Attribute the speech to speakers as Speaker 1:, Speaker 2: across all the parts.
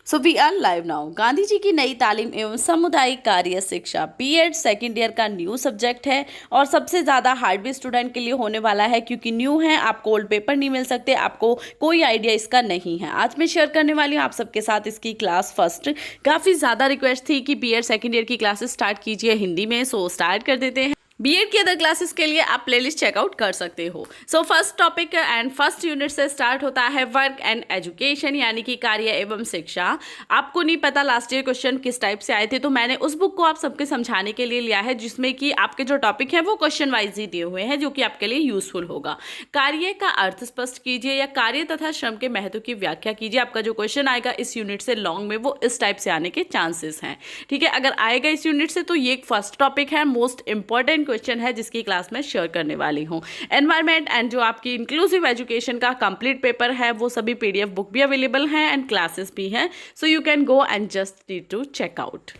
Speaker 1: So we are live now. Gandhi ji की नई तालीम एवं सामुदायिक कार्य शिक्षा बीएड सेकेंड ईयर का न्यू सब्जेक्ट है और सबसे ज़्यादा हार्ड भी स्टूडेंट के लिए होने वाला है क्योंकि न्यू है। आपको ओल्ड पेपर नहीं मिल सकते, आपको कोई आइडिया इसका नहीं है। आज मैं शेयर करने वाली हूँ आप सबके साथ इसकी क्लास फर्स्ट। काफ़ी ज़्यादा रिक्वेस्ट थी कि बीएड सेकेंड ईयर की क्लासेस स्टार्ट कीजिए हिंदी में, सो स्टार्ट कर देते हैं। बीएड की अदर क्लासेस के लिए आप प्लेलिस्ट चेकआउट कर सकते हो। So first topic and first unit से स्टार्ट होता है वर्क एंड एजुकेशन, यानी कि कार्य एवं शिक्षा। आपको नहीं पता लास्ट ईयर क्वेश्चन किस टाइप से आए थे, तो मैंने उस बुक को आप सबके समझाने के लिए लिया है जिसमें कि आपके जो टॉपिक है वो क्वेश्चन वाइज ही दिए हुए हैं, जो कि आपके लिए यूजफुल होगा। कार्य का अर्थ स्पष्ट कीजिए या कार्य तथा श्रम के महत्व की व्याख्या कीजिए। आपका जो क्वेश्चन आएगा इस यूनिट से लॉन्ग में वो इस टाइप से आने के चांसेस हैं। ठीक है, अगर आएगा इस यूनिट से तो ये फर्स्ट टॉपिक है, मोस्ट इंपॉर्टेंट क्वेश्चन है जिसकी क्लास में शेयर करने वाली हूँ। एनवायरमेंट एंड जो आपकी इंक्लूसिव एजुकेशन का कंप्लीट पेपर है वो सभी पीडीएफ बुक भी अवेलेबल हैं एंड क्लासेस भी हैं, so you can go and just need to check out.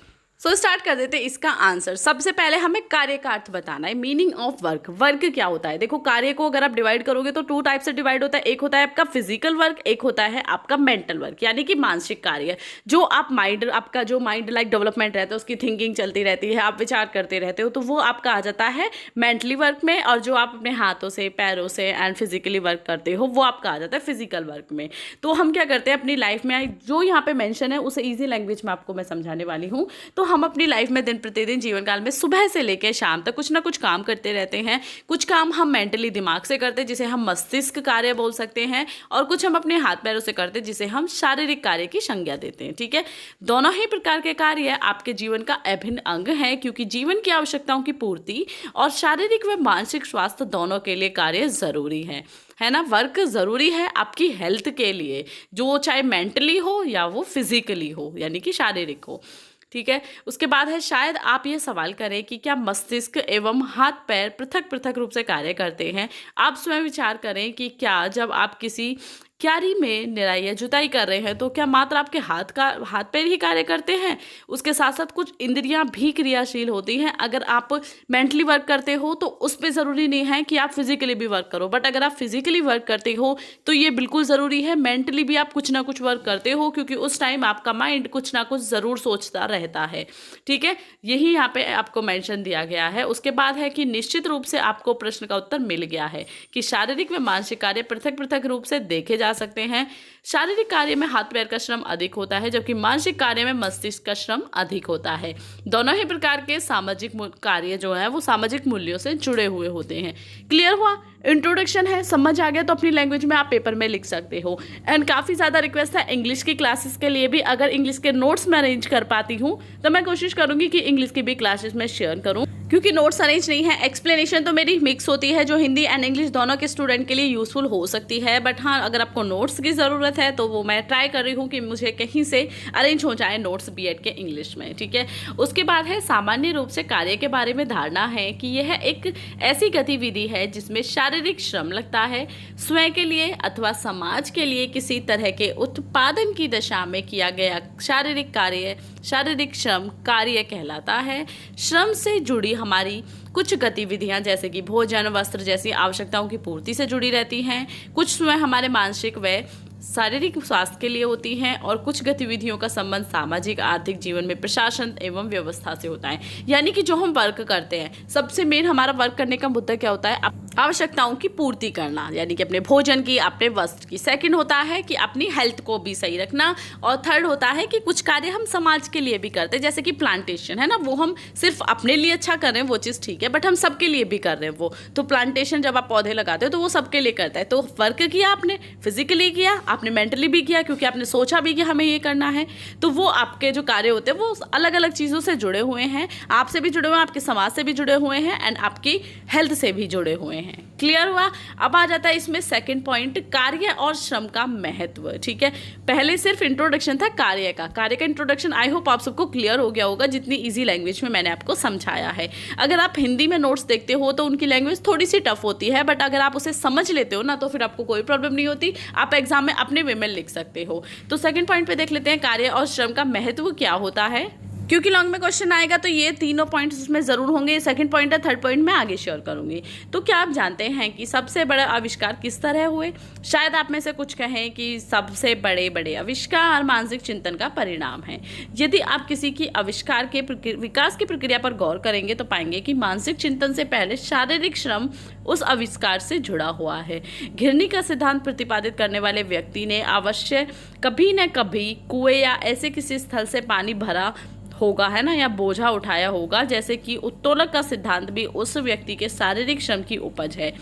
Speaker 1: So start कर देते हैं इसका आंसर। सबसे पहले हमें कार्य का अर्थ बताना है, मीनिंग ऑफ वर्क। वर्क क्या होता है? देखो, कार्य को अगर आप डिवाइड करोगे तो टू टाइप से डिवाइड होता है। एक होता है आपका फिजिकल वर्क, एक होता है आपका मेंटल वर्क, यानी कि मानसिक कार्य। जो आप माइंड, आपका जो माइंड लाइक डेवलपमेंट रहता है, उसकी थिंकिंग चलती रहती है, आप विचार करते रहते हो, तो वो आपका आ जाता है मेंटली वर्क में। और जो आप अपने हाथों से, पैरों से एंड फिजिकली वर्क करते हो वो आपका आ जाता है फिजिकल वर्क में। तो हम क्या करते हैं अपनी लाइफ में, जो यहाँ पे मेंशन है उसे ईजी लैंग्वेज में आपको मैं समझाने वाली हूँ। तो हम अपनी लाइफ में दिन प्रतिदिन जीवन काल में सुबह से लेकर शाम तक कुछ ना कुछ काम करते रहते हैं। कुछ काम हम मेंटली दिमाग से करते हैं जिसे हम मस्तिष्क कार्य बोल सकते हैं, और कुछ हम अपने हाथ पैरों से करते हैं जिसे हम शारीरिक कार्य की संज्ञा देते हैं। ठीक है, दोनों ही प्रकार के कार्य आपके जीवन का अभिन्न अंग है, क्योंकि जीवन की आवश्यकताओं की पूर्ति और शारीरिक व मानसिक स्वास्थ्य दोनों के लिए कार्य जरूरी है ना। वर्क जरूरी है आपकी हेल्थ के लिए, जो चाहे मेंटली हो या वो फिजिकली हो, यानी कि शारीरिक हो। ठीक है, उसके बाद है शायद आप ये सवाल करें कि क्या मस्तिष्क एवं हाथ पैर पृथक पृथक रूप से कार्य करते हैं। आप स्वयं विचार करें कि क्या जब आप किसी क्यारी में निराई या जुताई कर रहे हैं तो क्या मात्र आपके हाथ पैर ही कार्य करते हैं? उसके साथ साथ कुछ इंद्रियां भी क्रियाशील होती हैं। अगर आप मेंटली वर्क करते हो तो उस पर ज़रूरी नहीं है कि आप फिजिकली भी वर्क करो, बट अगर आप फिजिकली वर्क करते हो तो ये बिल्कुल ज़रूरी है मेंटली भी आप कुछ ना कुछ वर्क करते हो, क्योंकि उस टाइम आपका माइंड कुछ ना कुछ ज़रूर सोचता रहता है। ठीक है, यही यहाँ पे आपको मेंशन दिया गया है। उसके बाद है कि निश्चित रूप से आपको प्रश्न का उत्तर मिल गया है कि शारीरिक व मानसिक कार्य पृथक पृथक रूप से देखे जा सकते हैं। शारीरिक कार्य में हाथ पैर का श्रम अधिक होता है, जबकि मानसिक कार्य में मस्तिष्क का श्रम अधिक होता है। दोनों ही प्रकार के सामाजिक कार्य जो है वो सामाजिक मूल्यों से जुड़े हुए होते हैं। क्लियर हुआ? इंट्रोडक्शन है, समझ आ गया तो अपनी लैंग्वेज में आप पेपर में लिख सकते हो। एंड काफ़ी ज़्यादा रिक्वेस्ट है इंग्लिश की क्लासेस के लिए भी। अगर इंग्लिश के नोट्स मैं अरेंज कर पाती हूँ तो मैं कोशिश करूँगी कि इंग्लिश की भी क्लासेस में शेयर करूँ, क्योंकि नोट्स अरेंज नहीं है। एक्सप्लेनेशन तो मेरी मिक्स होती है जो हिंदी एंड इंग्लिश दोनों के स्टूडेंट के लिए यूजफुल हो सकती है, बट हाँ अगर आपको नोट्स की ज़रूरत है तो वो मैं ट्राई कर रही हूँ कि मुझे कहीं से अरेंज हो जाए नोट्स बीएड के इंग्लिश में। ठीक है, उसके बाद है सामान्य रूप से कार्य के बारे में धारणा है कि यह एक ऐसी गतिविधि है जिसमें शारीरिक श्रम लगता है। स्वयं के लिए अथवा समाज के लिए किसी तरह के उत्पादन की दशा में किया गया शारीरिक कार्य शारीरिक श्रम कार्य कहलाता है। श्रम से जुड़ी हमारी कुछ गतिविधियां जैसे कि भोजन, वस्त्र जैसी आवश्यकताओं की पूर्ति से जुड़ी रहती हैं। कुछ स्वयं हमारे मानसिक व शारीरिक स्वास्थ्य के लिए होती हैं, और कुछ गतिविधियों का संबंध सामाजिक आर्थिक जीवन में प्रशासन एवं व्यवस्था से होता है। यानी कि जो हम वर्क करते हैं, सबसे मेन हमारा वर्क करने का मुद्दा क्या होता है? आवश्यकताओं की पूर्ति करना, यानी कि अपने भोजन की, अपने वस्त्र की। सेकंड होता है कि अपनी हेल्थ को भी सही रखना, और थर्ड होता है कि कुछ कार्य हम समाज के लिए भी करते हैं, जैसे कि प्लांटेशन है ना, वो हम सिर्फ अपने लिए अच्छा कर रहे हैं वो चीज़ ठीक है, बट हम सबके लिए भी कर रहे हैं वो। तो प्लांटेशन जब आप पौधे लगाते हो तो वो सबके लिए करता है। तो वर्क किया आपने, फिजिकली किया, आपने मेंटली भी किया, क्योंकि आपने सोचा भी कि हमें ये करना है। तो वो आपके जो कार्य होते हैं वो अलग अलग चीज़ों से जुड़े हुए हैं, आपसे भी जुड़े हुए हैं, आपके समाज से भी जुड़े हुए हैं, एंड आपकी हेल्थ से भी जुड़े हुए हैं। क्लियर हुआ? अब आ जाता है इसमें सेकंड पॉइंट, कार्य और श्रम का महत्व। ठीक है, पहले सिर्फ इंट्रोडक्शन था कार्य का इंट्रोडक्शन। आई होप आप सबको क्लियर हो गया होगा जितनी इजी लैंग्वेज में मैंने आपको समझाया है। अगर आप हिंदी में नोट्स देखते हो तो उनकी लैंग्वेज थोड़ी सी टफ होती है, बट अगर आप उसे समझ लेते हो ना तो फिर आपको कोई प्रॉब्लम नहीं होती, आप एग्जाम में अपने वे में लिख सकते हो। तो सेकंड पॉइंट पे देख लेते हैं कार्य और श्रम का महत्व क्या होता है। क्योंकि लॉन्ग में क्वेश्चन आएगा तो ये तीनों पॉइंट्स उसमें ज़रूर होंगे। सेकंड पॉइंट है, थर्ड पॉइंट मैं आगे शेयर करूंगी। तो क्या आप जानते हैं कि सबसे बड़ा आविष्कार किस तरह हुए? शायद आप में से कुछ कहें कि सबसे बड़े बड़े आविष्कार मानसिक चिंतन का परिणाम है। यदि आप किसी की आविष्कार के विकास की प्रक्रिया पर गौर करेंगे तो पाएंगे कि मानसिक चिंतन से पहले शारीरिक श्रम उस आविष्कार से जुड़ा हुआ है। घिरनी का सिद्धांत प्रतिपादित करने वाले व्यक्ति ने अवश्य कभी न कभी कुएं या ऐसे किसी स्थल से पानी भरा होगा, है ना, या बोझा उठाया होगा। जैसे कि उत्तोलक का सिद्धांत भी उस व्यक्ति के शारीरिक श्रम की उपज है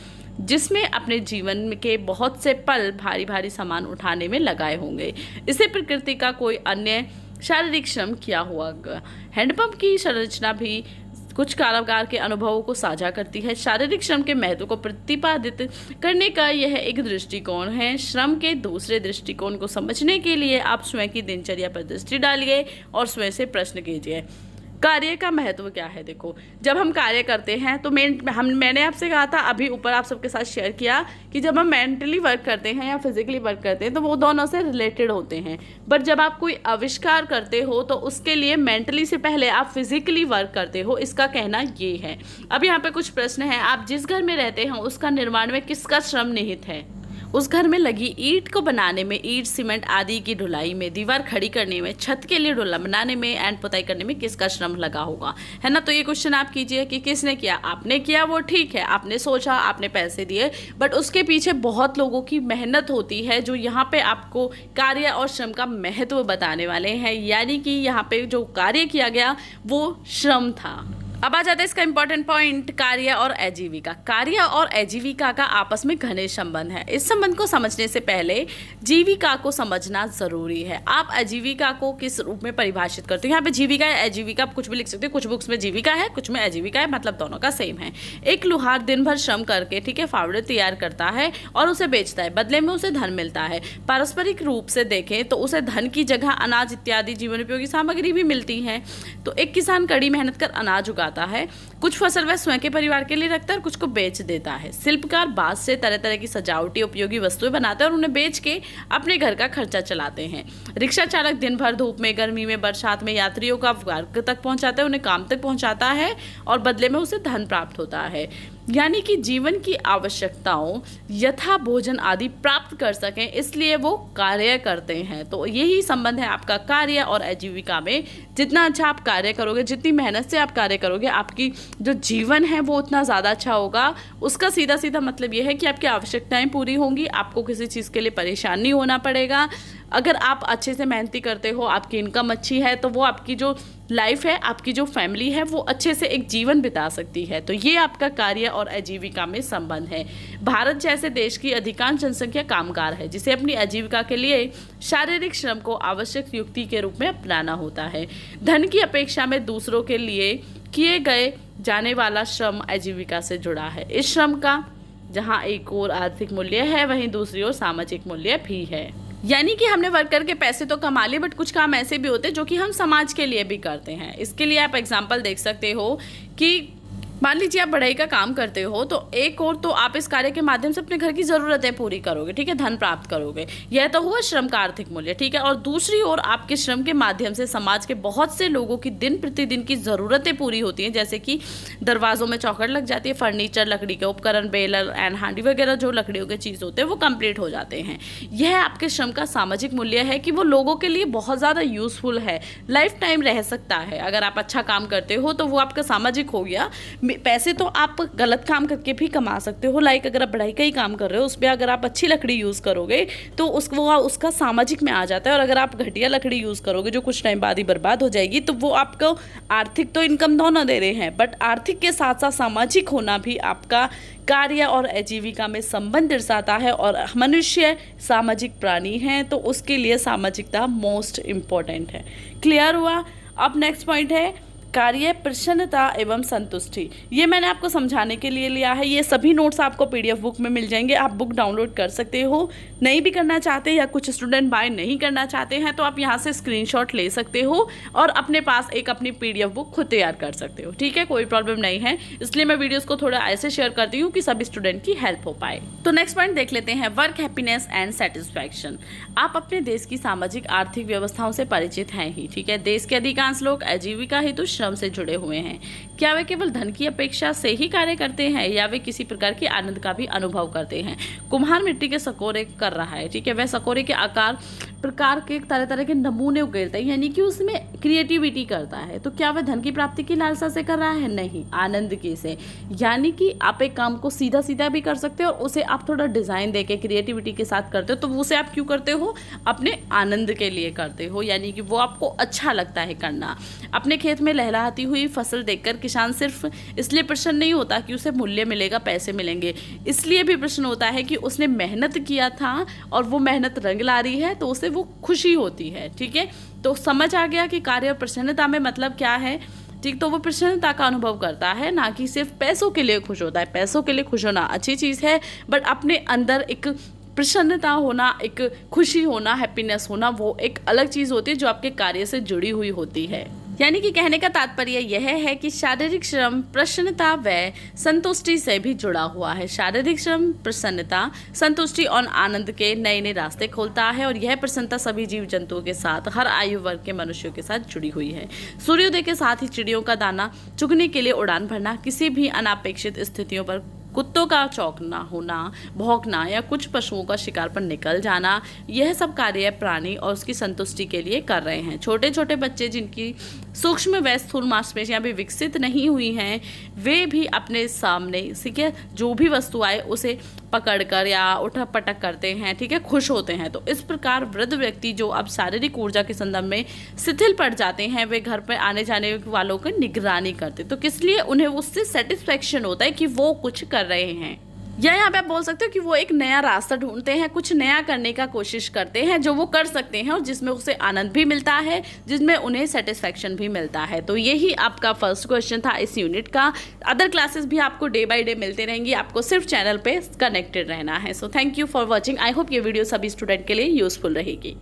Speaker 1: जिसमें अपने जीवन के बहुत से पल भारी भारी सामान उठाने में लगाए होंगे। इसे प्रकृति का कोई अन्य शारीरिक श्रम किया हुआ। हैंडपंप की संरचना भी कुछ कारागार के अनुभवों को साझा करती है। शारीरिक श्रम के महत्व को प्रतिपादित करने का यह एक दृष्टिकोण है। श्रम के दूसरे दृष्टिकोण को समझने के लिए आप स्वयं की दिनचर्या पर दृष्टि डालिए और स्वयं से प्रश्न कीजिए, कार्य का महत्व क्या है। देखो, जब हम कार्य करते हैं तो मैंने आपसे कहा था, अभी ऊपर आप सबके साथ शेयर किया कि जब हम मेंटली वर्क करते हैं या फिजिकली वर्क करते हैं तो वो दोनों से रिलेटेड होते हैं। बट जब आप कोई आविष्कार करते हो तो उसके लिए मेंटली से पहले आप फिजिकली वर्क करते हो, इसका कहना ये है। अब यहाँ पे कुछ प्रश्न है। आप जिस घर में रहते हैं उसका निर्माण में किसका श्रम निहित है? उस घर में लगी ईंट को बनाने में, ईंट सीमेंट आदि की ढुलाई में, दीवार खड़ी करने में, छत के लिए ढोला बनाने में एंड पुताई करने में किसका श्रम लगा होगा, है ना। तो ये क्वेश्चन आप कीजिए कि किसने किया। आपने किया वो ठीक है, आपने सोचा, आपने पैसे दिए, बट उसके पीछे बहुत लोगों की मेहनत होती है जो यहाँ पे आपको कार्य और श्रम का महत्व बताने वाले हैं। यानी कि यहाँ पे जो कार्य किया गया वो श्रम था। अब आ जाता है इसका इंपॉर्टेंट पॉइंट, कार्य और आजीविका। कार्य और आजीविका का आपस में घनिष्ठ संबंध है। इस संबंध को समझने से पहले जीविका को समझना जरूरी है। आप आजीविका को किस रूप में परिभाषित करते हो? यहाँ पे जीविका है, आजीविका आप कुछ भी लिख सकते हो। कुछ बुक्स में जीविका है, कुछ में आजीविका है, मतलब दोनों का सेम है। एक लुहार दिन भर श्रम करके, ठीक है, फावड़े तैयार करता है और उसे बेचता है, बदले में उसे धन मिलता है। पारस्परिक रूप से देखें तो उसे धन की जगह अनाज इत्यादि जीवन उपयोगी सामग्री भी मिलती है। तो एक किसान कड़ी मेहनत कर अनाज उगाता है, कुछ फसल वह स्वयं के परिवार के लिए रखता है और कुछ को बेच देता है। शिल्पकार बांस से तरह तरह की सजावटी उपयोगी वस्तुएं बनाते हैं और उन्हें बेच के अपने घर का खर्चा चलाते हैं। रिक्शा चालक दिन भर धूप में, गर्मी में, बरसात में यात्रियों का वर्ग तक पहुंचाता है, उन्हें काम तक पहुंचाता है और बदले में उसे धन प्राप्त होता है। यानी कि जीवन की आवश्यकताओं यथा भोजन आदि प्राप्त कर सकें, इसलिए वो कार्य करते हैं। तो यही संबंध है आपका कार्य और आजीविका में। जितना अच्छा आप कार्य करोगे, जितनी मेहनत से आप कार्य करोगे, आपकी जो जीवन है वो उतना ज़्यादा अच्छा होगा। उसका सीधा सीधा मतलब ये है कि आपकी आवश्यकताएं पूरी होंगी, आपको किसी चीज़ के लिए परेशान नहीं होना पड़ेगा। अगर आप अच्छे से मेहनती करते हो, आपकी इनकम अच्छी है, तो वो आपकी जो लाइफ है, आपकी जो फैमिली है, वो अच्छे से एक जीवन बिता सकती है। तो ये आपका कार्य और आजीविका में संबंध है। भारत जैसे देश की अधिकांश जनसंख्या कामगार है, जिसे अपनी आजीविका के लिए शारीरिक श्रम को आवश्यक युक्ति के रूप में अपनाना होता है। धन की अपेक्षा में दूसरों के लिए किए गए जाने वाला श्रम आजीविका से जुड़ा है। इस श्रम का जहाँ एक और आर्थिक मूल्य है, वहीं दूसरी ओर सामाजिक मूल्य भी है। यानी कि हमने वर्क करके पैसे तो कमा लिए, बट कुछ काम ऐसे भी होते हैं जो कि हम समाज के लिए भी करते हैं। इसके लिए आप एग्जांपल देख सकते हो कि मान लीजिए आप बढ़ई का काम करते हो, तो एक और तो आप इस कार्य के माध्यम से अपने घर की ज़रूरतें पूरी करोगे, ठीक है, धन प्राप्त करोगे, यह तो हुआ श्रम का आर्थिक मूल्य, ठीक है। और दूसरी ओर आपके श्रम के माध्यम से समाज के बहुत से लोगों की दिन प्रतिदिन की ज़रूरतें पूरी होती हैं, जैसे कि दरवाज़ों में चौखट लग जाती है, फर्नीचर, लकड़ी के उपकरण, बेलर एंड हांडी वगैरह जो लकड़ियों के चीज़ होते हैं वो कंप्लीट हो जाते हैं। यह आपके श्रम का सामाजिक मूल्य है कि वो लोगों के लिए बहुत ज़्यादा यूज़फुल है, लाइफ टाइम रह सकता है। अगर आप अच्छा काम करते हो तो वो आपका सामाजिक हो गया। पैसे तो आप गलत काम करके भी कमा सकते हो, लाइक अगर आप बढ़ाई का ही काम कर रहे हो, उस पर अगर आप अच्छी लकड़ी यूज़ करोगे तो उसका सामाजिक में आ जाता है। और अगर आप घटिया लकड़ी यूज़ करोगे जो कुछ टाइम बाद ही बर्बाद हो जाएगी, तो वो आपको आर्थिक तो इनकम दोनों दे रहे हैं, बट आर्थिक के साथ साथ सामाजिक होना भी आपका कार्य और आजीविका में संबंध दर्शाता है। और मनुष्य सामाजिक प्राणी है, तो उसके लिए सामाजिकता मोस्ट इम्पॉर्टेंट है। क्लियर हुआ? अब नेक्स्ट पॉइंट है कार्य प्रसन्नता एवं संतुष्टि, ये मैंने आपको समझाने के लिए लिया है। ये सभी नोट्स आपको पीडीएफ बुक में मिल जाएंगे, आप बुक डाउनलोड कर सकते हो। नहीं भी करना चाहते या कुछ स्टूडेंट बाय नहीं करना चाहते हैं तो आप यहाँ से स्क्रीनशॉट ले सकते हो और अपने पास एक अपनी पीडीएफ बुक खुद तैयार कर सकते हो। ठीक है, कोई प्रॉब्लम नहीं है, इसलिए मैं वीडियोज़ को थोड़ा ऐसे शेयर करती हूँ कि सभी स्टूडेंट की हेल्प हो पाए। तो नेक्स्ट पॉइंट देख लेते हैं, वर्क हैप्पीनेस एंड सेटिस्फैक्शन। आप अपने देश की सामाजिक आर्थिक व्यवस्थाओं से परिचित हैं ही। ठीक है, देश के अधिकांश लोग आजीविका हेतु श्रम से जुड़े हुए हैं। क्या वे केवल धन की अपेक्षा से ही कार्य करते हैं या वे किसी प्रकार के आनंद का भी अनुभव करते हैं? कुम्हार मिट्टी के सकोरे कर रहा है। ठीक है, वह सकोरे के आकार प्रकार के तरह तरह के नमूने उकेरता है, यानी कि उसमें क्रिएटिविटी करता है। तो क्या वह धन की प्राप्ति की लालसा से कर रहा है? नहीं, आनंद की से। यानी कि आप एक काम को सीधा सीधा भी कर सकते हो और उसे आप थोड़ा डिजाइन देके क्रिएटिविटी के साथ करते हो, तो उसे आप क्यों करते हो? अपने आनंद के लिए करते हो, यानी कि वो आपको अच्छा लगता है करना। अपने खेत में लहलहाती हुई फसल देखकर किसान सिर्फ इसलिए प्रसन्न नहीं होता कि उसे मूल्य मिलेगा, पैसे मिलेंगे, इसलिए भी प्रश्न होता है कि उसने मेहनत किया था और वो मेहनत रंग ला रही है, तो उसे वो खुशी होती है। ठीक है, तो समझ आ गया कि कार्य और प्रसन्नता में मतलब क्या है। ठीक, तो वो प्रसन्नता का अनुभव करता है, ना कि सिर्फ पैसों के लिए खुश होता है। पैसों के लिए खुश होना अच्छी चीज़ है, बट अपने अंदर एक प्रसन्नता होना, एक खुशी होना, हैप्पीनेस होना, वो एक अलग चीज़ होती है जो आपके कार्य से जुड़ी हुई होती है। यानी कि कहने का तात्पर्य यह है कि शारीरिक श्रम प्रसन्नता व संतुष्टि से भी जुड़ा हुआ है। शारीरिक श्रम प्रसन्नता, संतुष्टि और आनंद के नए नए रास्ते खोलता है और यह प्रसन्नता सभी जीव जंतुओं के साथ, हर आयु वर्ग के मनुष्यों के साथ जुड़ी हुई है। सूर्योदय के साथ ही चिड़ियों का दाना चुगने के लिए उड़ान भरना, किसी भी अनापेक्षित स्थितियों पर कुत्तों का चौंकना होना, भौंकना या कुछ पशुओं का शिकार पर निकल जाना, यह सब कार्य प्राणी और उसकी संतुष्टि के लिए कर रहे हैं। छोटे छोटे बच्चे जिनकी सूक्ष्म व स्थूल मांसपेशियां भी विकसित नहीं हुई हैं, वे भी अपने सामने, ठीक है, जो भी वस्तु आए उसे पकड़कर या उठक पटक करते हैं। ठीक है, खुश होते हैं। तो इस प्रकार वृद्ध व्यक्ति जो अब शारीरिक ऊर्जा के संदर्भ में शिथिल पड़ जाते हैं, वे घर पर आने जाने वालों की निगरानी करते, तो किस लिए? उन्हें उससे सेटिस्फैक्शन होता है कि वो कुछ कर रहे हैं, या यहाँ पे आप बोल सकते हो कि वो एक नया रास्ता ढूंढते हैं, कुछ नया करने का कोशिश करते हैं जो वो कर सकते हैं और जिसमें उसे आनंद भी मिलता है, जिसमें उन्हें सेटिस्फैक्शन भी मिलता है। तो यही आपका फर्स्ट क्वेश्चन था इस यूनिट का। अदर क्लासेस भी आपको डे बाय डे मिलते रहेंगी, आपको सिर्फ चैनल पे कनेक्टेड रहना है। So thank you for watching. I hope ये वीडियो सभी स्टूडेंट के लिए यूजफुल रहेगी।